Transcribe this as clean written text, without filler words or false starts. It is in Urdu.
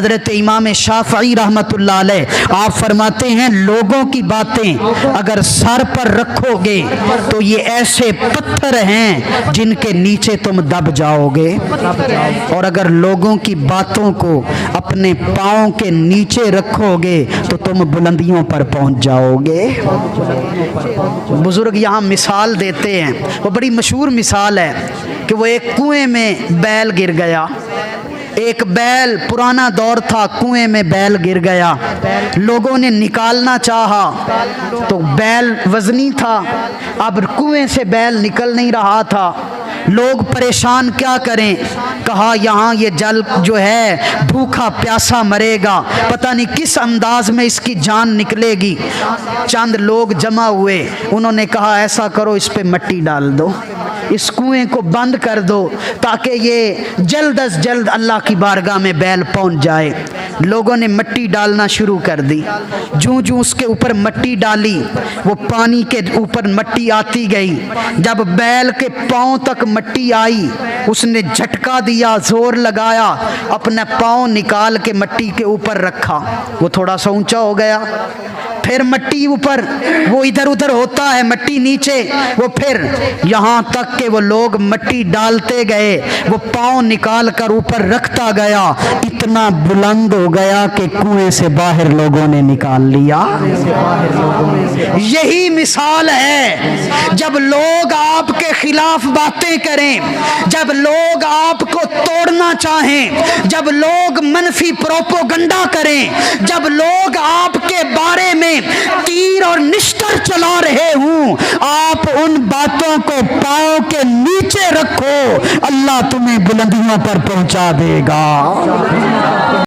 حضرت امام شافعی رحمۃ اللہ علیہ آپ فرماتے ہیں لوگوں کی باتیں اگر سر پر رکھو گے تو یہ ایسے پتھر ہیں جن کے نیچے تم دب جاؤ گے، اور اگر لوگوں کی باتوں کو اپنے پاؤں کے نیچے رکھو گے تو تم بلندیوں پر پہنچ جاؤ گے۔ بزرگ یہاں مثال دیتے ہیں، وہ بڑی مشہور مثال ہے کہ وہ ایک کنویں میں بیل گر گیا، ایک بیل، پرانا دور تھا، کنویں میں بیل گر گیا، لوگوں نے نکالنا چاہا تو بیل وزنی تھا، اب کنویں سے بیل نکل نہیں رہا تھا، لوگ پریشان کیا کریں، کہا یہاں یہ جل جو ہے بھوکا پیاسا مرے گا، پتہ نہیں کس انداز میں اس کی جان نکلے گی۔ چند لوگ جمع ہوئے، انہوں نے کہا ایسا کرو اس پہ مٹی ڈال دو، اس کنویں کو بند کر دو تاکہ یہ جلد از جلد اللہ کی بارگاہ میں بیل پہنچ جائے۔ لوگوں نے مٹی ڈالنا شروع کر دی، جوں جوں اس کے اوپر مٹی ڈالی وہ پانی کے اوپر مٹی آتی گئی، جب بیل کے پاؤں تک مٹی آئی اس نے جھٹکا دیا، زور لگایا، اپنا پاؤں نکال کے مٹی کے اوپر رکھا، وہ تھوڑا سا اونچا ہو گیا، پھر مٹی اوپر، وہ ادھر ادھر ہوتا ہے، مٹی نیچے، وہ پھر یہاں تک کہ وہ لوگ مٹی ڈالتے گئے، وہ پاؤں نکال کر اوپر رکھتا گیا، اتنا بلند ہو گیا کہ کنویں سے باہر لوگوں نے نکال لیا۔ یہی مثال ہے، جب لوگ آپ کے خلاف باتیں کریں، جب لوگ آپ کو توڑنا چاہیں، جب لوگ منفی پروپوگنڈا کریں، جب لوگ آپ کے بارے میں تیر اور نشتر چلا رہے ہوں، آپ ان باتوں کو پاؤں کے نیچے رکھو، اللہ تمہیں بلندیوں پر پہنچا دے گا۔